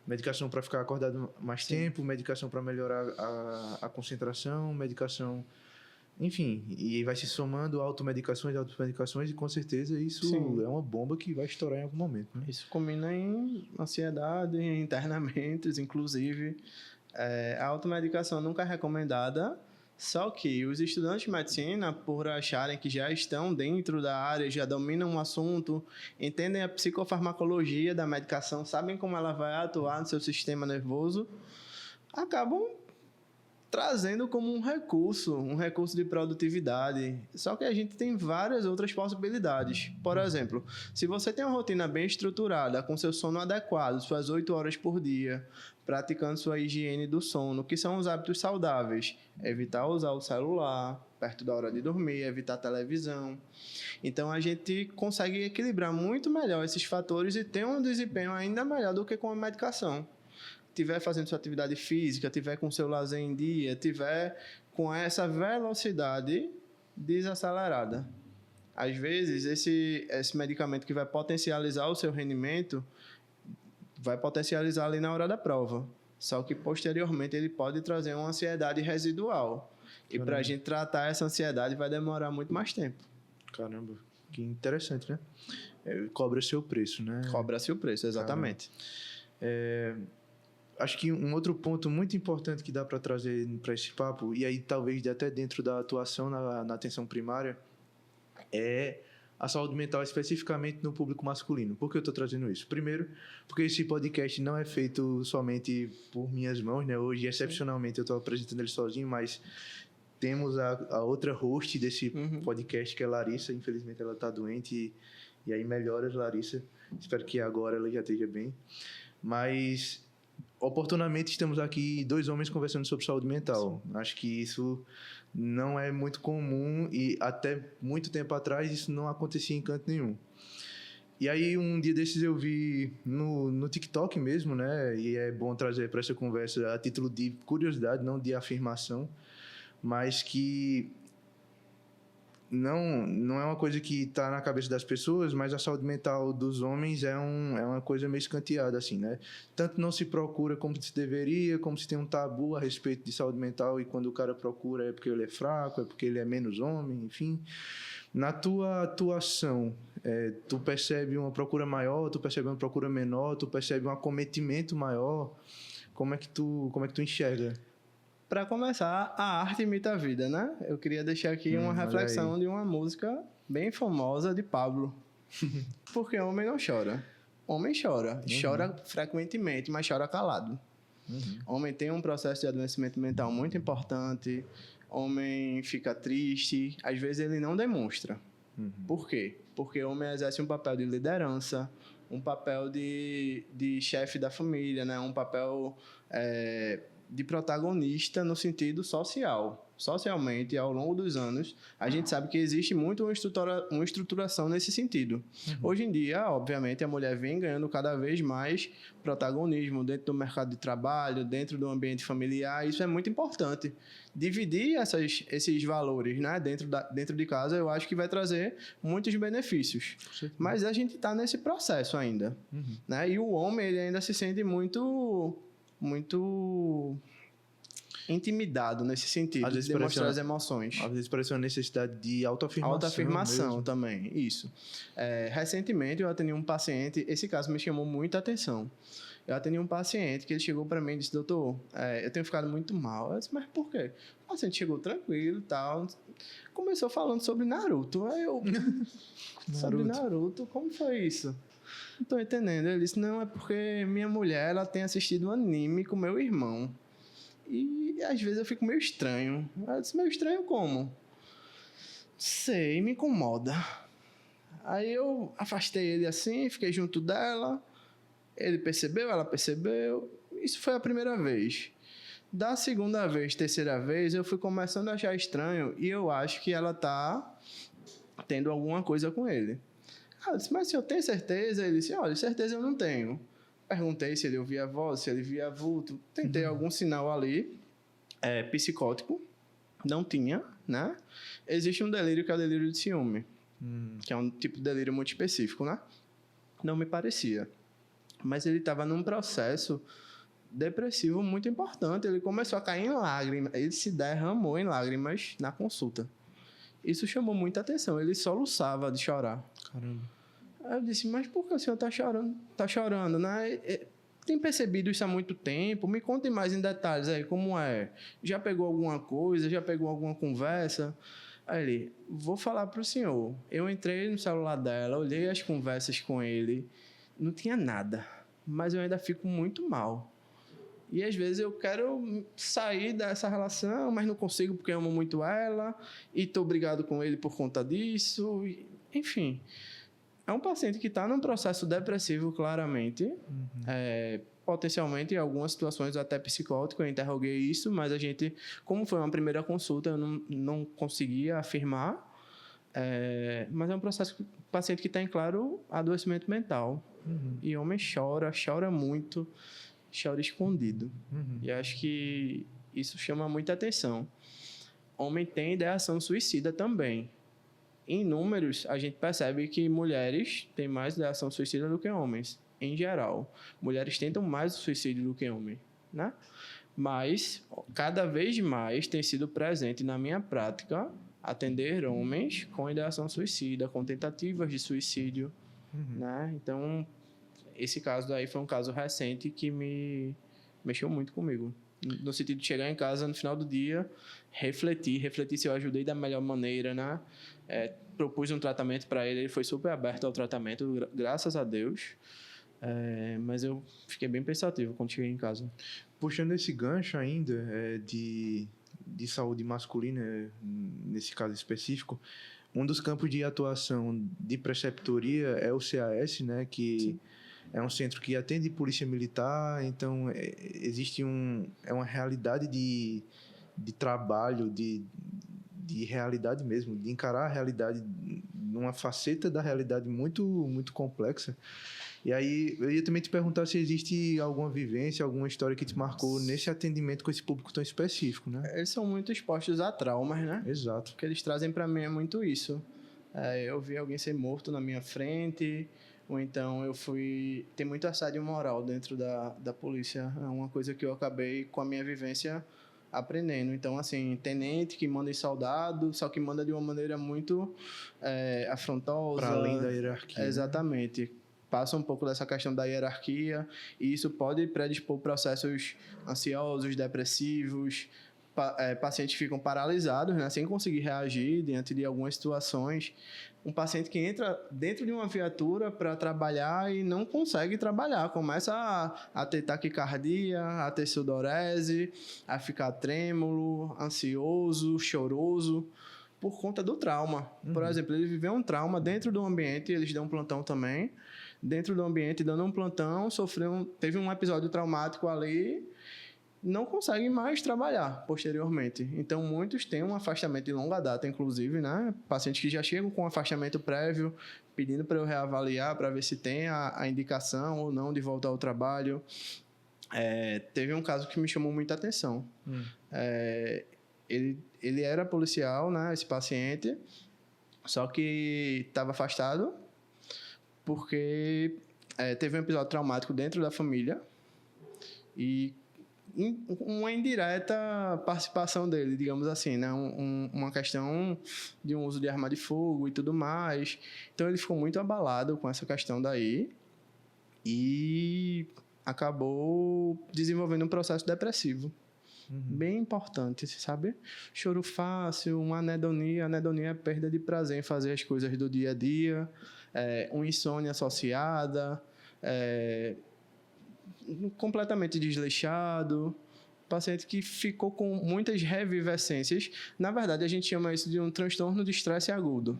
medicação para ficar acordado mais tempo, medicação para melhorar a concentração, medicação... Enfim, e vai se somando automedicações e com certeza isso é uma bomba que vai estourar em algum momento. Né? Isso combina em ansiedade, em internamentos, inclusive. A automedicação nunca é recomendada, só que os estudantes de medicina, por acharem que já estão dentro da área, já dominam o assunto, entendem a psicofarmacologia da medicação, sabem como ela vai atuar no seu sistema nervoso, acabam trazendo como um recurso de produtividade. Só que a gente tem várias outras possibilidades. Por exemplo, se você tem uma rotina bem estruturada, com seu sono adequado, suas 8 horas por dia, praticando sua higiene do sono, que são os hábitos saudáveis, evitar usar o celular perto da hora de dormir, evitar televisão. Então, a gente consegue equilibrar muito melhor esses fatores e ter um desempenho ainda melhor do que com a medicação. Tiver fazendo sua atividade física, tiver com seu lazer em dia, tiver com essa velocidade desacelerada. Às vezes, esse medicamento que vai potencializar o seu rendimento, vai potencializar ali na hora da prova. Só que, posteriormente, ele pode trazer uma ansiedade residual. E para a gente tratar essa ansiedade, vai demorar muito mais tempo. Caramba, que interessante, né? Cobra-se o preço, né? Cobra-se o preço, exatamente. Acho que um outro ponto muito importante que dá para trazer para esse papo, e aí talvez até dentro da atuação na atenção primária, é a saúde mental especificamente no público masculino. Por que eu estou trazendo isso? Primeiro, porque esse podcast não é feito somente por minhas mãos, né? Hoje, excepcionalmente, eu estou apresentando ele sozinho, mas temos a outra host desse podcast, que é a Larissa. Infelizmente, ela está doente e aí melhoras, Larissa. Espero que agora ela já esteja bem. Mas, oportunamente, estamos aqui 2 homens conversando sobre saúde mental. Sim. Acho que isso não é muito comum e até muito tempo atrás isso não acontecia em canto nenhum. E aí, um dia desses eu vi no TikTok mesmo, né? E é bom trazer para essa conversa a título de curiosidade, não de afirmação, mas que não é uma coisa que está na cabeça das pessoas, mas a saúde mental dos homens é uma coisa meio escanteada, assim, né? Tanto não se procura como se deveria, como se tem um tabu a respeito de saúde mental, e quando o cara procura é porque ele é fraco, é porque ele é menos homem, enfim. Na tua atuação, tu percebe uma procura maior, tu percebe uma procura menor, tu percebe um acometimento maior? Como é que tu enxerga? Para começar, a arte imita a vida, né? Eu queria deixar aqui uma reflexão de uma música bem famosa de Pablo. Porque homem não chora. Homem chora. Chora frequentemente, mas chora calado. Homem tem um processo de adoecimento mental muito importante. Homem fica triste. Às vezes ele não demonstra. Por quê? Porque o homem exerce um papel de liderança, um papel de chefe da família, né? Um papel de protagonista no sentido social. Socialmente, ao longo dos anos, a gente sabe que existe muito uma estruturação nesse sentido. Hoje em dia, obviamente, a mulher vem ganhando cada vez mais protagonismo dentro do mercado de trabalho, dentro do ambiente familiar. Isso é muito importante. Dividir esses valores, né, dentro de casa, eu acho que vai trazer muitos benefícios. Mas a gente está nesse processo ainda. Né? E o homem ele ainda se sente muito intimidado nesse sentido, de demonstrar as emoções. Às vezes parece uma necessidade de autoafirmação. Autoafirmação mesmo. Também, isso. Recentemente eu atendi um paciente, esse caso me chamou muita atenção. Eu atendi um paciente que ele chegou para mim e disse, doutor, eu tenho ficado muito mal. Eu disse, mas por quê? O paciente chegou tranquilo e tal, começou falando sobre Naruto. Aí eu, sobre Naruto, como foi isso? Não tô entendendo. Ele disse, não, é porque minha mulher, ela tem assistido um anime com meu irmão. E às vezes eu fico meio estranho. Eu disse, meio estranho como? Sei, me incomoda. Aí eu afastei ele assim, fiquei junto dela. Ele percebeu, ela percebeu. Isso foi a primeira vez. Da segunda vez, terceira vez, eu fui começando a achar estranho. E eu acho que ela tá tendo alguma coisa com ele. Eu disse, mas se eu tenho certeza? Ele disse, olha, certeza eu não tenho. Perguntei se ele ouvia voz, se ele via vulto. Tentei algum sinal ali, psicótico. Não tinha, né? Existe um delírio que é o delírio de ciúme. Que é um tipo de delírio muito específico, né? Não me parecia. Mas ele estava num processo depressivo muito importante. Ele começou a cair em lágrimas. Ele se derramou em lágrimas na consulta. Isso chamou muita atenção. Ele soluçava de chorar. Caramba. Aí eu disse, mas por que o senhor está chorando? Tá chorando, né? Tem percebido isso há muito tempo? Me conte mais em detalhes aí, como é? Já pegou alguma coisa? Já pegou alguma conversa? Aí ele, vou falar para o senhor. Eu entrei no celular dela, olhei as conversas com ele, não tinha nada. Mas eu ainda fico muito mal. E às vezes eu quero sair dessa relação, mas não consigo porque amo muito ela e estou brigado com ele por conta disso. Enfim, é um paciente que está num processo depressivo, claramente. Potencialmente, em algumas situações, até psicótico. Eu interroguei isso, mas a gente, como foi uma primeira consulta, eu não conseguia afirmar. Mas é um processo, paciente que está em claro adoecimento mental. E homem chora muito. Chora escondido. E acho que isso chama muita atenção. Homem tem ideação suicida também. Em números, a gente percebe que mulheres têm mais ideação suicida do que homens, em geral. Mulheres tentam mais o suicídio do que homens, né? Mas, cada vez mais tem sido presente na minha prática atender homens com ideação suicida, com tentativas de suicídio, né? Então, esse caso daí foi um caso recente que me mexeu muito comigo. No sentido de chegar em casa no final do dia, refletir se eu ajudei da melhor maneira, né? Propus um tratamento para ele foi super aberto ao tratamento, graças a Deus. Mas eu fiquei bem pensativo quando cheguei em casa. Puxando esse gancho ainda de saúde masculina, nesse caso específico, um dos campos de atuação de preceptoria é o CAS, né? Que... Sim. é um centro que atende polícia militar, então existe uma realidade de trabalho, de realidade mesmo, de encarar a realidade, numa faceta da realidade muito, muito complexa. E aí, eu ia também te perguntar se existe alguma vivência, alguma história que te marcou nesse atendimento com esse público tão específico, né? Eles são muito expostos a traumas, né? Exato. O que eles trazem para mim é muito isso. Eu vi alguém ser morto na minha frente, ou então tem muito assédio moral dentro da polícia. É uma coisa que eu acabei, com a minha vivência, aprendendo. Então, assim, tenente que manda em soldado, só que manda de uma maneira muito afrontosa. Para além da hierarquia. Exatamente. Né? Passa um pouco dessa questão da hierarquia, e isso pode predispor processos ansiosos, depressivos, pacientes ficam paralisados, né, sem conseguir reagir diante de algumas situações. Um paciente que entra dentro de uma viatura para trabalhar e não consegue trabalhar, começa a ter taquicardia, a ter sudorese, a ficar trêmulo, ansioso, choroso, por conta do trauma. Por exemplo, ele viveu um trauma dentro do ambiente, eles dão um plantão também, dentro do ambiente, dando um plantão, teve um episódio traumático ali, não conseguem mais trabalhar posteriormente. Então, muitos têm um afastamento de longa data, inclusive, né? Pacientes que já chegam com afastamento prévio, pedindo para eu reavaliar, para ver se tem a indicação ou não de voltar ao trabalho. Teve um caso que me chamou muita atenção. Ele era policial, né? Esse paciente, só que estava afastado porque teve um episódio traumático dentro da família e uma indireta participação dele, digamos assim, né? Uma questão de um uso de arma de fogo e tudo mais. Então, ele ficou muito abalado com essa questão daí e acabou desenvolvendo um processo depressivo. Bem importante, sabe? Choro fácil, uma anedonia. Anedonia é perda de prazer em fazer as coisas do dia a dia, uma insônia associada, completamente desleixado, paciente que ficou com muitas revivescências. Na verdade, a gente chama isso de um transtorno de estresse agudo,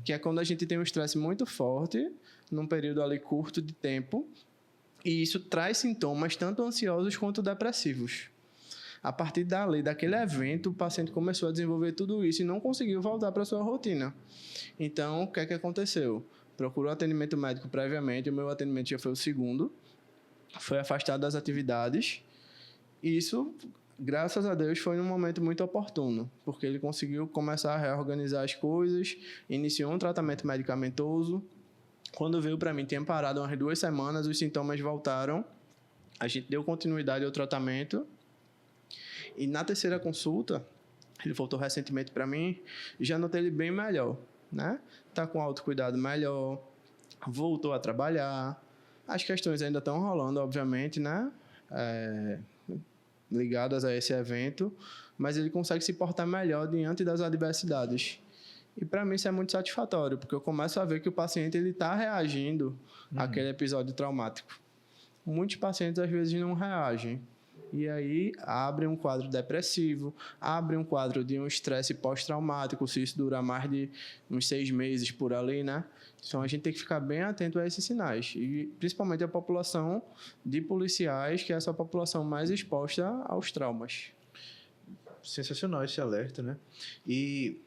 que é quando a gente tem um estresse muito forte, num período ali curto de tempo, e isso traz sintomas tanto ansiosos quanto depressivos. A partir dali, daquele evento, o paciente começou a desenvolver tudo isso e não conseguiu voltar para a sua rotina. Então, o que é que aconteceu? Procurou atendimento médico previamente, o meu atendimento já foi o segundo, foi afastado das atividades, e isso, graças a Deus, foi num momento muito oportuno, porque ele conseguiu começar a reorganizar as coisas, iniciou um tratamento medicamentoso. Quando veio para mim, tinha parado umas 2 semanas, os sintomas voltaram, a gente deu continuidade ao tratamento, e na terceira consulta, ele voltou recentemente para mim, e já notei ele bem melhor, né? Tá com autocuidado melhor, voltou a trabalhar. As questões ainda estão rolando, obviamente, né? Ligadas a esse evento, mas ele consegue se portar melhor diante das adversidades. E para mim isso é muito satisfatório, porque eu começo a ver que o paciente está reagindo àquele episódio traumático. Muitos pacientes às vezes não reagem. E aí abre um quadro depressivo, abre um quadro de um estresse pós-traumático, se isso durar mais de uns 6 meses por ali, né? Então, a gente tem que ficar bem atento a esses sinais. E, principalmente, a população de policiais, que é essa população mais exposta aos traumas. Sensacional esse alerta, né? E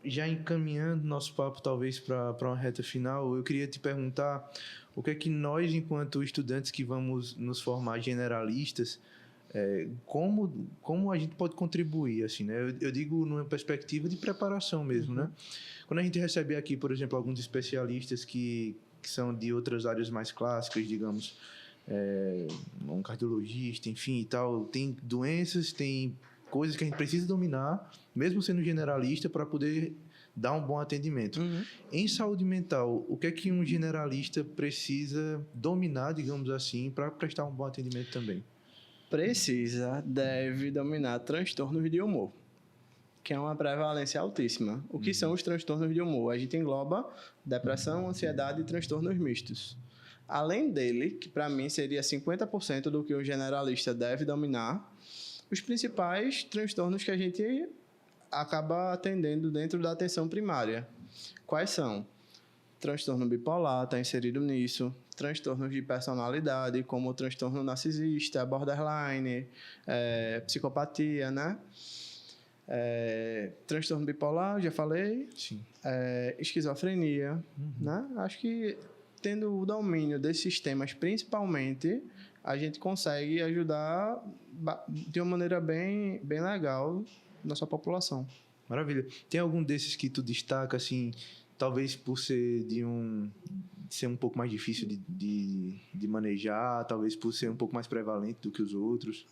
já encaminhando nosso papo, talvez, para uma reta final, eu queria te perguntar o que é que nós, enquanto estudantes que vamos nos formar generalistas, como a gente pode contribuir, assim, né? Eu digo numa perspectiva de preparação mesmo, né? Quando a gente recebe aqui, por exemplo, alguns especialistas que são de outras áreas mais clássicas, digamos, um cardiologista, enfim e tal, tem doenças, tem coisas que a gente precisa dominar, mesmo sendo generalista, para poder dar um bom atendimento. Em saúde mental, o que é que um generalista precisa dominar, digamos assim, para prestar um bom atendimento também? Deve dominar transtornos de humor, que é uma prevalência altíssima. O que são os transtornos de humor? A gente engloba depressão, ansiedade e transtornos mistos. Além dele, que para mim seria 50% do que o generalista deve dominar, os principais transtornos que a gente acaba atendendo dentro da atenção primária. Quais são? Transtorno bipolar está inserido nisso. Transtornos de personalidade, como o transtorno narcisista, borderline, psicopatia, né? Transtorno bipolar, já falei. Sim. Esquizofrenia, né? Acho que tendo o domínio desses temas, principalmente, a gente consegue ajudar de uma maneira bem, bem legal nossa população. Maravilha. Tem algum desses que tu destaca, assim, talvez por ser ser um pouco mais difícil de manejar, talvez por ser um pouco mais prevalente do que os outros?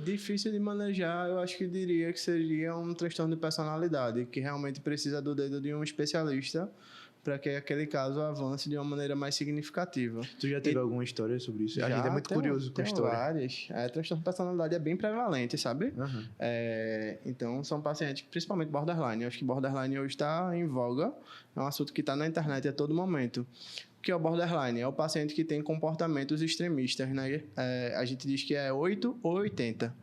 Difícil de manejar, eu acho que diria que seria um transtorno de personalidade, que realmente precisa do dedo de um especialista para que aquele caso avance de uma maneira mais significativa. Tu já teve alguma história sobre isso? A gente é muito curioso com a história. Várias. Transtorno de personalidade é bem prevalente, sabe? Uhum. Então, são pacientes, principalmente borderline. Eu acho que borderline hoje está em voga. É um assunto que está na internet a todo momento. O que é o borderline? É o paciente que tem comportamentos extremistas, né? A gente diz que é 8 ou 80.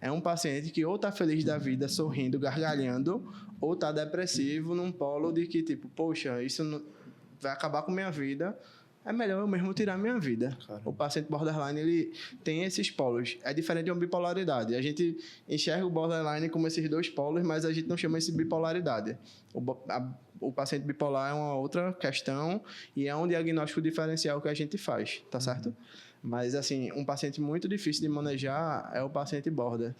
É um paciente que ou está feliz da vida, sorrindo, gargalhando, ou está depressivo num polo de que, tipo, poxa, isso não vai acabar com minha vida, é melhor eu mesmo tirar minha vida. Caramba. O paciente borderline, ele tem esses polos. É diferente de uma bipolaridade. A gente enxerga o borderline como esses dois polos, mas a gente não chama isso de bipolaridade. O paciente bipolar é uma outra questão e é um diagnóstico diferencial que a gente faz, tá certo? Mas, assim, um paciente muito difícil de manejar é o paciente border.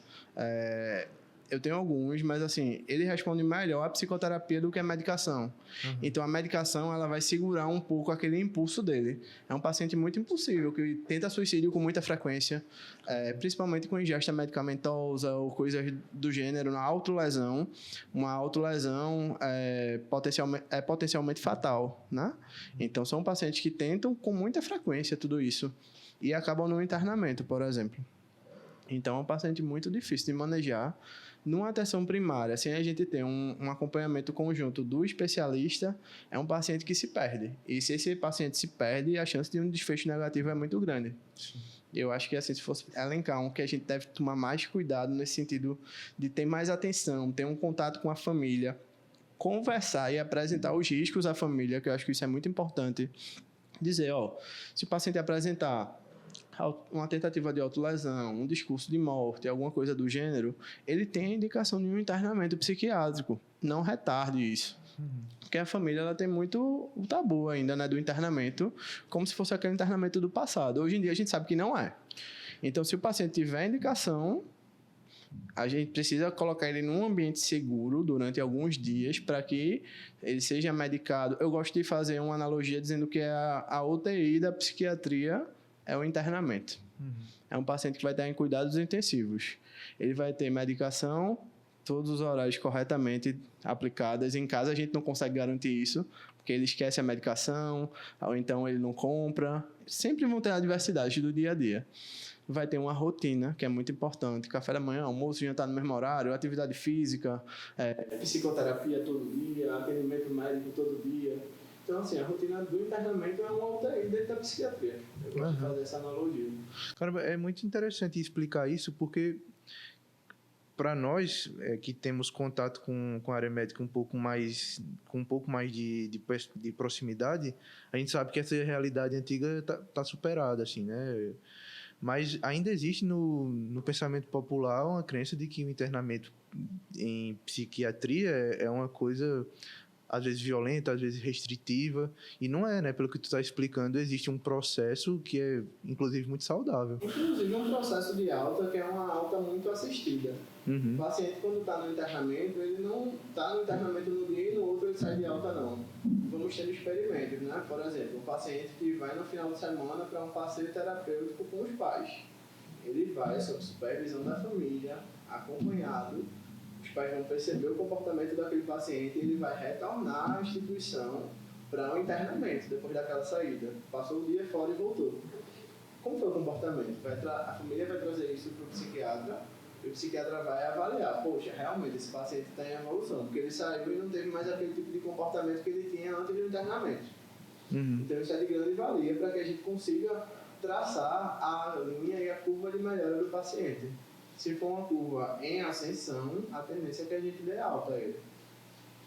Eu tenho alguns, mas assim, ele responde melhor à psicoterapia do que a medicação. Então, a medicação, ela vai segurar um pouco aquele impulso dele. É um paciente muito impulsivo, que tenta suicídio com muita frequência, principalmente com ingesta medicamentosa ou coisas do gênero, na autolesão. Uma autolesão é potencialmente fatal, né? Então, são pacientes que tentam com muita frequência tudo isso e acabam no internamento, por exemplo. Então, é um paciente muito difícil de manejar. Numa atenção primária, sem a gente ter um acompanhamento conjunto do especialista, é um paciente que se perde. E se esse paciente se perde, a chance de um desfecho negativo é muito grande. Sim. Eu acho que, assim, se fosse elencar um que a gente deve tomar mais cuidado nesse sentido de ter mais atenção, ter um contato com a família, conversar e apresentar os riscos à família, que eu acho que isso é muito importante. Dizer, se o paciente apresentar uma tentativa de autolesão, um discurso de morte, alguma coisa do gênero, ele tem a indicação de um internamento psiquiátrico. Não retarde isso. Porque a família, ela tem muito o tabu ainda, né, do internamento, como se fosse aquele internamento do passado. Hoje em dia a gente sabe que não é. Então, se o paciente tiver indicação, a gente precisa colocar ele num ambiente seguro durante alguns dias para que ele seja medicado. Eu gosto de fazer uma analogia dizendo que a UTI da psiquiatria é o internamento. É um paciente que vai estar em cuidados intensivos. Ele vai ter medicação, todos os horários corretamente aplicadas. Em casa a gente não consegue garantir isso, porque ele esquece a medicação, ou então ele não compra. Sempre vão ter adversidades do dia a dia. Vai ter uma rotina, que é muito importante. Café da manhã, almoço, jantar no mesmo horário, atividade física, psicoterapia todo dia, atendimento médico todo dia. Então, assim, a rotina do internamento é uma UTI dentro da psiquiatria. Eu gosto de fazer essa analogia. Caramba, é muito interessante explicar isso, porque para nós que temos contato com a área médica com um pouco mais de proximidade, a gente sabe que essa realidade antiga tá superada, assim, né? Mas ainda existe no pensamento popular uma crença de que o internamento em psiquiatria é uma coisa, às vezes violenta, às vezes restritiva, e não é, né? Pelo que tu está explicando, existe um processo que é, inclusive, muito saudável. Inclusive, um processo de alta que é uma alta muito assistida. O paciente, quando está no internamento, ele não está no internamento no dia e no outro ele sai de alta, não. Vamos ter experimentos, né? Por exemplo, um paciente que vai no final de semana para um passeio terapêutico com os pais. Ele vai sob supervisão da família, acompanhado. Os pais vão perceber o comportamento daquele paciente e ele vai retornar à instituição para um internamento depois daquela saída. Passou o dia fora e voltou. Como foi o comportamento? A família vai trazer isso para o psiquiatra e o psiquiatra vai avaliar. Poxa, realmente esse paciente está em evolução, porque ele saiu e não teve mais aquele tipo de comportamento que ele tinha antes do internamento. Então isso é de grande valia para que a gente consiga traçar a linha e a curva de melhora do paciente. Se for uma curva em ascensão, a tendência é que a gente dê alta a ele.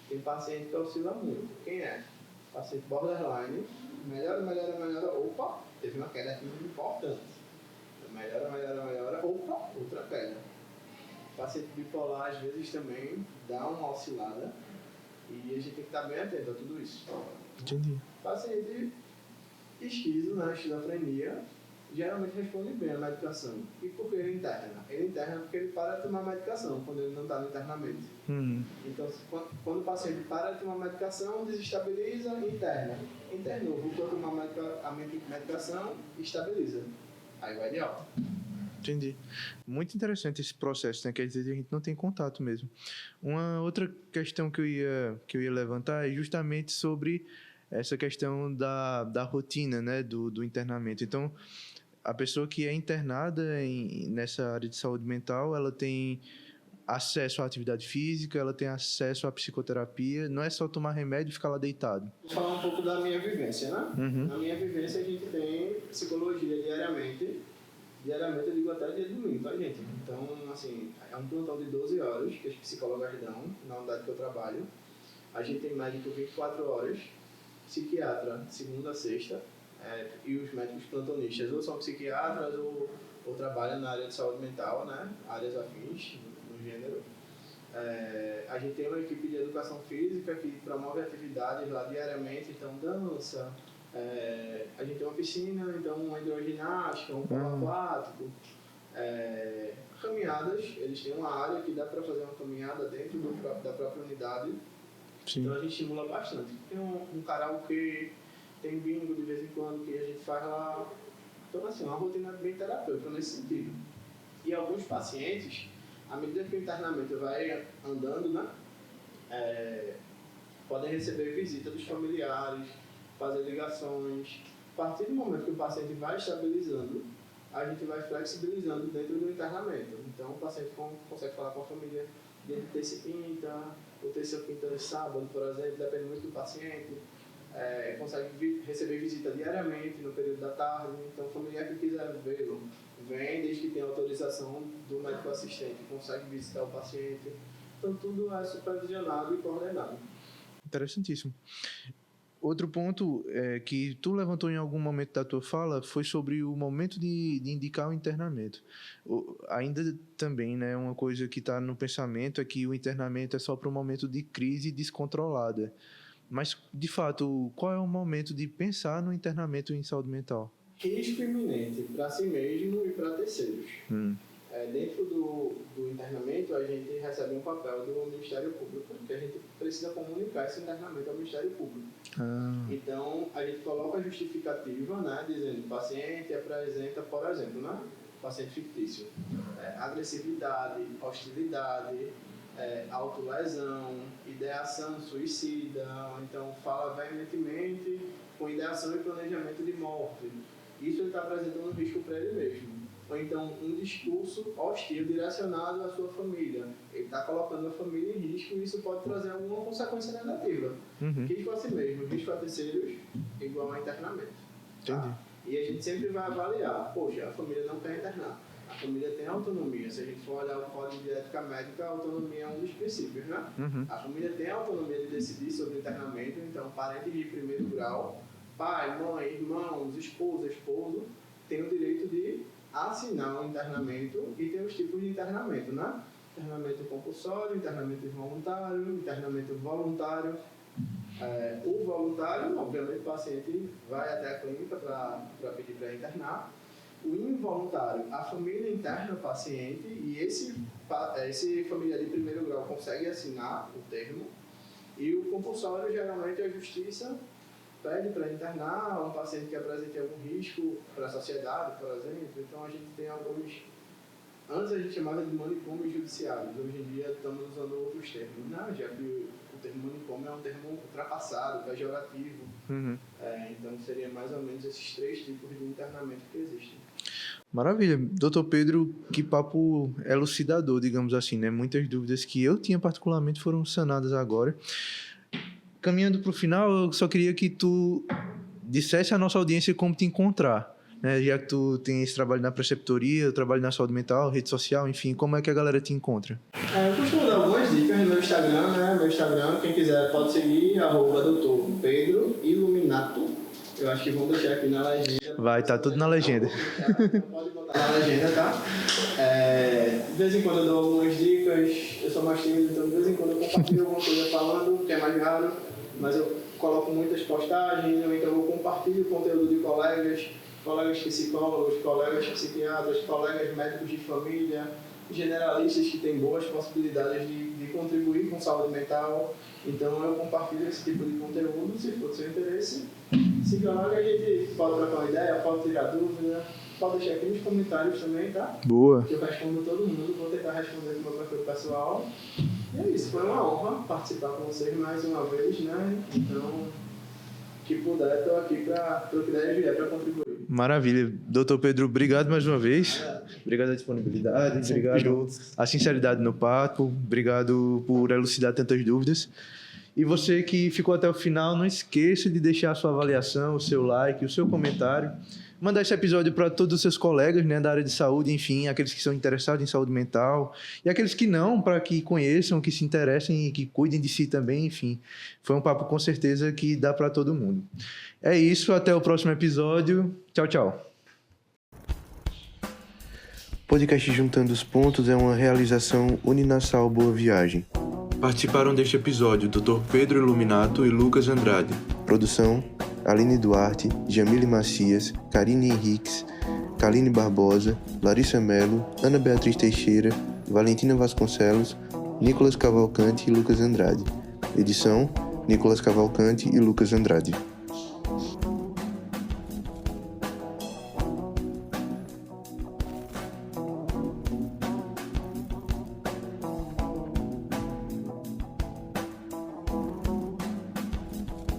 Tem paciente que oscila muito. Quem é? paciente borderline, melhora, opa, teve uma queda aqui importante. Melhora, opa, outra queda. Paciente bipolar, às vezes, também dá uma oscilada e a gente tem que estar bem atento a tudo isso. Entendi. Paciente esquizo, né, esquizofrenia, geralmente responde bem à medicação. E por que ele interna? Ele interna porque ele para de tomar medicação quando ele não está no internamento. Então, quando o paciente para de tomar medicação, desestabiliza e interna. Internou, voltou a tomar a medicação, estabiliza. Aí vai de alta. Entendi. Muito interessante esse processo, né? Quer dizer, a gente não tem contato mesmo. Uma outra questão que eu ia levantar é justamente sobre essa questão da rotina, né? Do internamento. Então, a pessoa que é internada nessa área de saúde mental, ela tem acesso à atividade física, ela tem acesso à psicoterapia, não é só tomar remédio e ficar lá deitado. Vou falar um pouco da minha vivência, né? Na minha vivência, a gente tem psicologia diariamente. Diariamente eu digo até dia de domingo, tá, gente? Então, assim, é um plantão de 12 horas que as psicólogas dão na unidade que eu trabalho. A gente tem médico 24 horas, psiquiatra segunda a sexta, e os médicos plantonistas ou são psiquiatras ou trabalham na área de saúde mental, né? Áreas afins, no gênero. A gente tem uma equipe de educação física que promove atividades lá diariamente, então dança. A gente tem uma piscina, então uma hidroginástica, um polo aquático, caminhadas, eles têm uma área que dá para fazer uma caminhada dentro da própria unidade. Sim. Então a gente estimula bastante. Tem um karaokê, tem bingo de vez em quando que a gente faz lá. Então assim, uma rotina bem terapêutica nesse sentido. E alguns pacientes, à medida que o internamento vai andando, né, podem receber visita dos familiares, fazer ligações. A partir do momento que o paciente vai estabilizando, a gente vai flexibilizando dentro do internamento. Então, o paciente consegue falar com a família dia de terça e quinta, ou terça e quinta sábado, por exemplo, depende muito do paciente. Consegue receber visita diariamente no período da tarde. Então, o familiar que quiser vê-lo, vem desde que tenha autorização do médico assistente, consegue visitar o paciente. Então, tudo é supervisionado e coordenado. Interessantíssimo. Outro ponto que tu levantou em algum momento da tua fala foi sobre o momento de indicar o internamento. Ainda também, né, uma coisa que está no pensamento é que o internamento é só para um momento de crise descontrolada. Mas, de fato, qual é o momento de pensar no internamento em saúde mental? Risco iminente para si mesmo e para terceiros. Dentro do internamento, a gente recebe um papel do Ministério Público, que a gente precisa comunicar esse internamento ao Ministério Público. Então, a gente coloca a justificativa, né, dizendo que o paciente apresenta, por exemplo, né, paciente fictício, agressividade, hostilidade, autolesão, ideação suicida, então fala veementemente com ideação e planejamento de morte. Isso ele está apresentando um risco para ele mesmo. Ou então um discurso hostil direcionado à sua família. Ele está colocando a família em risco e isso pode trazer alguma consequência negativa. Risco a si mesmo, risco a terceiros, igual a internamento. Tá? E a gente sempre vai avaliar, poxa, a família não quer internar. A família tem autonomia. Se a gente for olhar o Código de Ética Médica, a autonomia é um dos princípios, né? A família tem a autonomia de decidir sobre o internamento, então parentes de primeiro grau, pai, mãe, irmãos, esposa, esposo, tem o direito de assinar o internamento e tem os tipos de internamento, né? Internamento compulsório, internamento involuntário, internamento voluntário. O voluntário, obviamente, o paciente vai até a clínica para pedir para internar. O involuntário, a família interna o paciente e esse familiar de primeiro grau consegue assinar o termo. E o compulsório, geralmente, a justiça pede para internar um paciente que apresente algum risco para a sociedade, por exemplo. Então, a gente tem alguns... Antes a gente chamava de manicômios judiciários. Hoje em dia estamos usando outros termos, né? Já que o termo manicômio é um termo ultrapassado, pejorativo. Então, seria mais ou menos esses 3 tipos de internamento que existem. Maravilha. Doutor Pedro, que papo elucidador, digamos assim, né? Muitas dúvidas que eu tinha particularmente foram sanadas agora. Caminhando para o final, eu só queria que tu dissesse à nossa audiência como te encontrar, né? Já que tu tem esse trabalho na preceptoria, trabalho na saúde mental, rede social, enfim, como é que a galera te encontra? Eu costumo dar algumas dicas no meu Instagram, né? meu Instagram, quem quiser pode seguir, @Dr. Pedro Iluminato. Eu acho que vão deixar aqui na legenda. Vai estar tudo na legenda. Pode botar na legenda, tá? De vez em quando eu dou algumas dicas, eu sou mais tímido, então de vez em quando eu compartilho alguma coisa falando, que é mais raro, mas eu coloco muitas postagens, ou então eu compartilho conteúdo de colegas psicólogos, colegas psiquiatras, colegas médicos de família, generalistas que têm boas possibilidades de contribuir com saúde mental. Então eu compartilho esse tipo de conteúdo, se for do seu interesse. Siga lá que a gente pode trocar uma ideia, pode tirar dúvida, pode deixar aqui nos comentários também, tá? Boa. Que eu respondo todo mundo, vou tentar responder com o meu perfil pessoal. E é isso, foi uma honra participar com vocês mais uma vez, né? Então, que puder, estou aqui para o que der vier para contribuir. Maravilha. Doutor Pedro, obrigado mais uma vez. Obrigado a disponibilidade, obrigado a sinceridade no papo, obrigado por elucidar tantas dúvidas. E você que ficou até o final, não esqueça de deixar a sua avaliação, o seu like, o seu comentário. Mandar esse episódio para todos os seus colegas, né, da área de saúde, enfim, aqueles que são interessados em saúde mental e aqueles que não, para que conheçam, que se interessem e que cuidem de si também, enfim. Foi um papo com certeza que dá para todo mundo. É isso, até o próximo episódio. Tchau, tchau. O podcast Juntando os Pontos é uma realização Uninasal Boa Viagem. Participaram deste episódio Dr. Pedro Iluminato e Lucas Andrade. Produção: Aline Duarte, Jamile Macias, Karine Henriques, Kaline Barbosa, Larissa Melo, Ana Beatriz Teixeira, Valentina Vasconcelos, Nicolas Cavalcante e Lucas Andrade. Edição: Nicolas Cavalcante e Lucas Andrade.